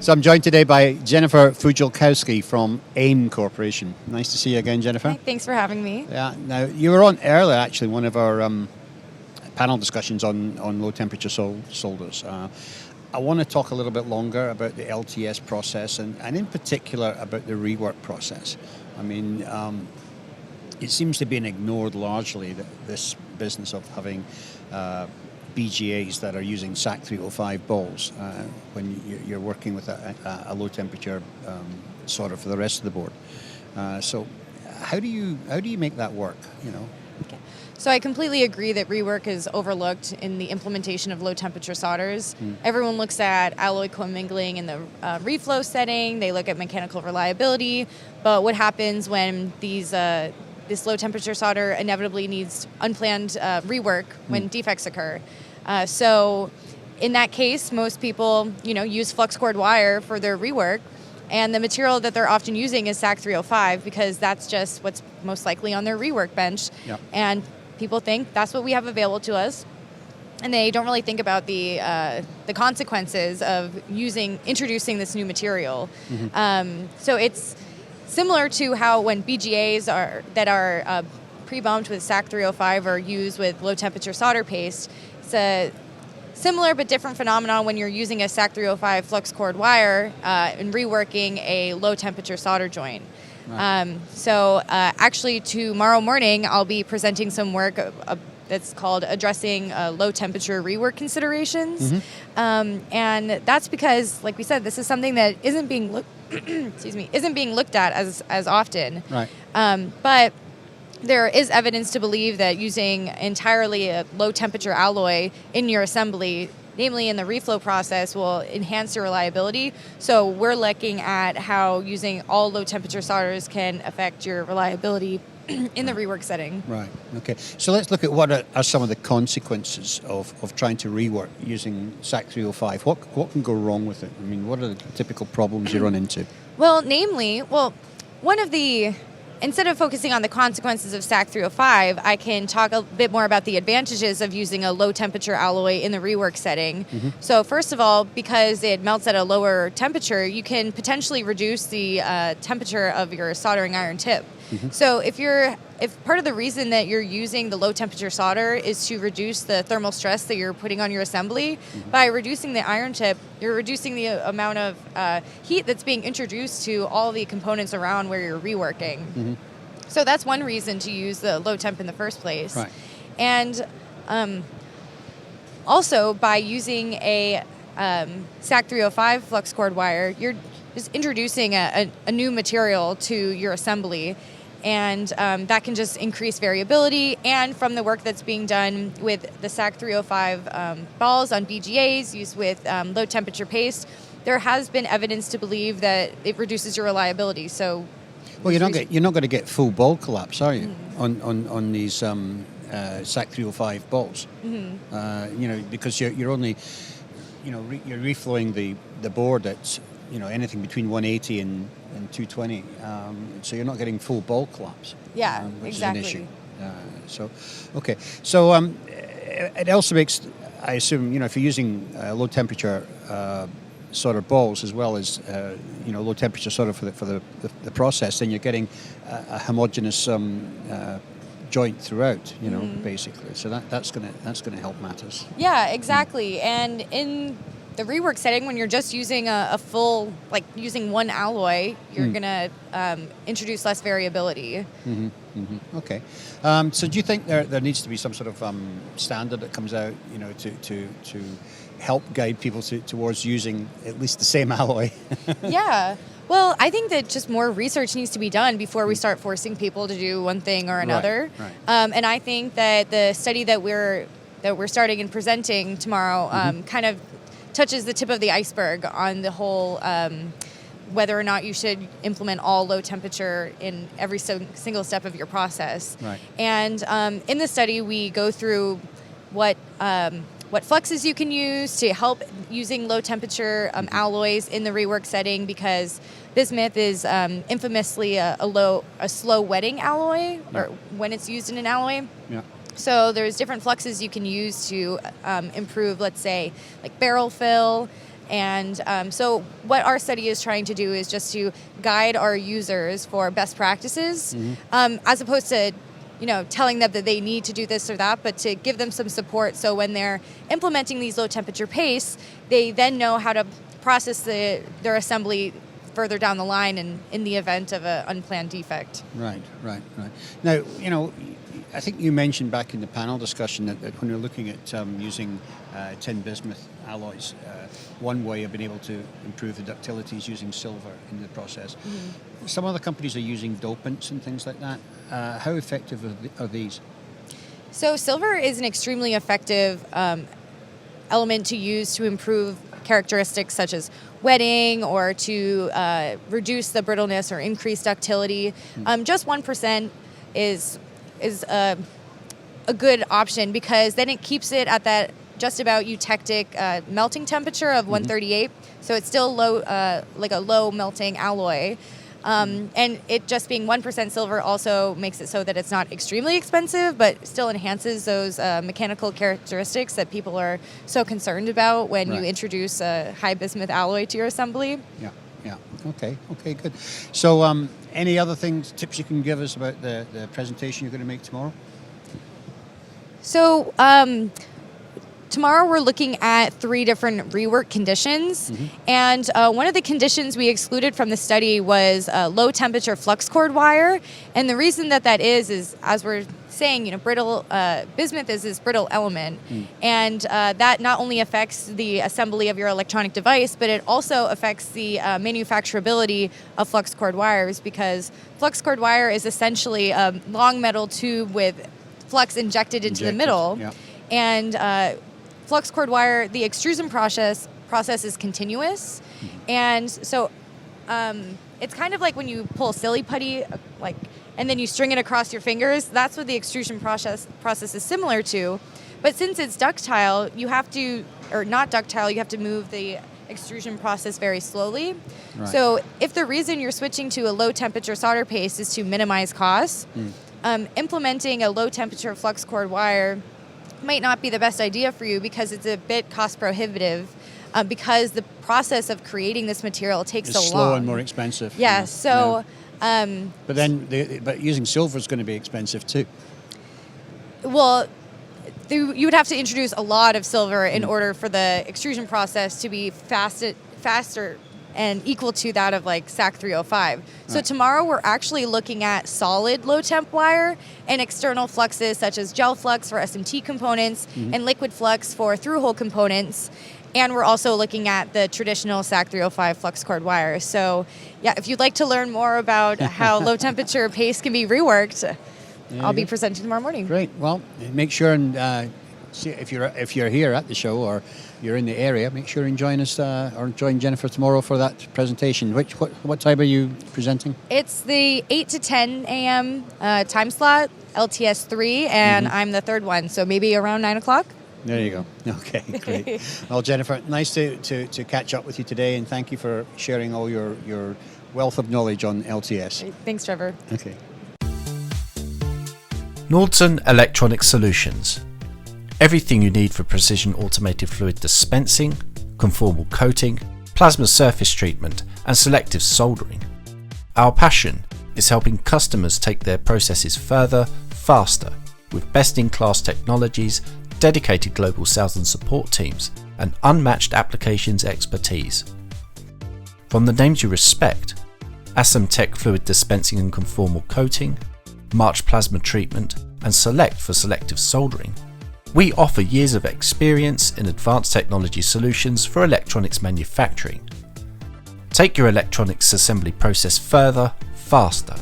So I'm joined today by Jennifer Fijalkowski from AIM Corporation. Nice to see you again, Jennifer. Hi, thanks for having me. Yeah. Now, you were on earlier, actually, one of our panel discussions on low temperature solders. I want to talk a little bit longer about the LTS process and in particular about the rework process. I mean, it seems to be ignored largely, this business of having BGAs that are using SAC 305 balls when you're working with a low temperature solder for the rest of the board. So how do you make that work? Okay. So I completely agree that rework is overlooked in the implementation of low temperature solders. Everyone looks at alloy commingling in the reflow setting. They look at mechanical reliability. But what happens when this low temperature solder inevitably needs unplanned rework when defects occur? So in that case, most people use flux cored wire for their rework. And the material that they're often using is SAC 305 because that's just what's most likely on their rework bench. Yep. And people think that's what we have available to us. And they don't really think about the consequences of introducing this new material. So it's similar to how when BGAs that are pre-bumped with SAC 305 are used with low temperature solder paste. It's a similar but different phenomenon when you're using a SAC 305 flux cored wire and reworking a low temperature solder joint. Right. Actually tomorrow morning I'll be presenting some work that's called addressing low temperature rework considerations. And that's because, like we said, this is something that isn't being looked at as often. Right. But there is evidence to believe that using entirely a low temperature alloy in your assembly, namely in the reflow process, will enhance your reliability. So we're looking at how using all low temperature solders can affect your reliability in the rework setting. Right. Okay. So let's look at what are some of the consequences of trying to rework using SAC 305. What can go wrong with it? I mean, what are the typical problems you run into? Well, instead of focusing on the consequences of SAC 305, I can talk a bit more about the advantages of using a low temperature alloy in the rework setting. So first of all, because it melts at a lower temperature, you can potentially reduce the temperature of your soldering iron tip. So if part of the reason that you're using the low temperature solder is to reduce the thermal stress that you're putting on your assembly, by reducing the iron tip, you're reducing the amount of heat that's being introduced to all the components around where you're reworking. So that's one reason to use the low temp in the first place. Right. And also by using a SAC 305 flux cored wire, you're just introducing a new material to your assembly. And that can just increase variability. And from the work that's being done with the SAC 305 balls on BGAs used with low temperature paste, there has been evidence to believe that it reduces your reliability. So, well, you're not going to get full ball collapse, are you, on these SAC 305 balls? Because you're only, you're reflowing the board at anything between 180 and 220, so you're not getting full ball collapse. Yeah, which exactly. is an issue. So it also makes, I assume, if you're using low temperature solder balls as well as low temperature solder for the process, then you're getting a homogeneous joint throughout, basically. So that's going to help matters. Yeah, exactly. And in the rework setting, when you're just using a full, like using one alloy, you're going to introduce less variability. Okay. So do you think there needs to be some sort of standard that comes out, to help guide people towards using at least the same alloy? Yeah. Well, I think that just more research needs to be done before we start forcing people to do one thing or another. Right. And I think that the study that we're starting and presenting tomorrow kind of touches the tip of the iceberg on the whole whether or not you should implement all low temperature in every single step of your process. Right. And in the study, we go through what fluxes you can use to help using low temperature alloys in the rework setting, because bismuth is infamously a slow wetting alloy, or when it's used in an alloy. Yeah. So there's different fluxes you can use to improve, let's say, like barrel fill, And so what our study is trying to do is just to guide our users for best practices, as opposed to telling them that they need to do this or that, but to give them some support so when they're implementing these low temperature pastes, they then know how to process their assembly further down the line in the event of an unplanned defect. Right. Now, I think you mentioned back in the panel discussion that when you're looking at using tin bismuth alloys, one way of being able to improve the ductility is using silver in the process. Some other companies are using dopants and things like that. How effective are these? So silver is an extremely effective element to use to improve characteristics such as wetting or to reduce the brittleness or increase ductility. Just 1% is a good option, because then it keeps it at that just about eutectic melting temperature of 138. So it's still low, like a low melting alloy. And it just being 1% silver also makes it so that it's not extremely expensive, but still enhances those mechanical characteristics that people are so concerned about when you introduce a high bismuth alloy to your assembly. Yeah. Okay, good. So any other tips you can give us about the presentation you're going to make tomorrow? So tomorrow we're looking at 3 different rework conditions, and one of the conditions we excluded from the study was low temperature flux cord wire, and the reason that is as we're saying, brittle bismuth is this brittle element, and that not only affects the assembly of your electronic device, but it also affects the manufacturability of flux cord wires, because flux cord wire is essentially a long metal tube with flux injected into the middle, and flux cord wire, the extrusion process is continuous, and so it's kind of like when you pull silly putty, and then you string it across your fingers. That's what the extrusion process is similar to. But since it's ductile, you have to move the extrusion process very slowly. Right. So if the reason you're switching to a low temperature solder paste is to minimize costs, implementing a low temperature flux cord wire might not be the best idea for you, because it's a bit cost prohibitive, because the process of creating this material takes so long. It's slow and more expensive. Yeah, so... But using silver is going to be expensive too. Well, you would have to introduce a lot of silver in order for the extrusion process to be faster and equal to that of SAC 305. So tomorrow we're actually looking at solid low temp wire and external fluxes such as gel flux for SMT components and liquid flux for through-hole components. And we're also looking at the traditional SAC 305 flux cord wire. So, if you'd like to learn more about how low temperature paste can be reworked, I'll be presenting tomorrow morning. Great. Well, make sure and see if you're here at the show or you're in the area, make sure and join us or join Jennifer tomorrow for that presentation. What time are you presenting? It's the 8 to 10 a.m. Time slot, LTS 3, and I'm the third one, so maybe around 9 o'clock. There you go. Okay, great. Well, Jennifer, nice to catch up with you today, and thank you for sharing all your wealth of knowledge on LTS. Thanks, Trevor. Okay. Nordson Electronic Solutions. Everything you need for precision automated fluid dispensing, conformal coating, plasma surface treatment, and selective soldering. Our passion is helping customers take their processes further, faster, with best-in-class technologies, dedicated global sales and support teams, and unmatched applications expertise. From the names you respect, Asamtec Fluid Dispensing and Conformal Coating, March Plasma Treatment, and Select for selective soldering, we offer years of experience in advanced technology solutions for electronics manufacturing. Take your electronics assembly process further, faster,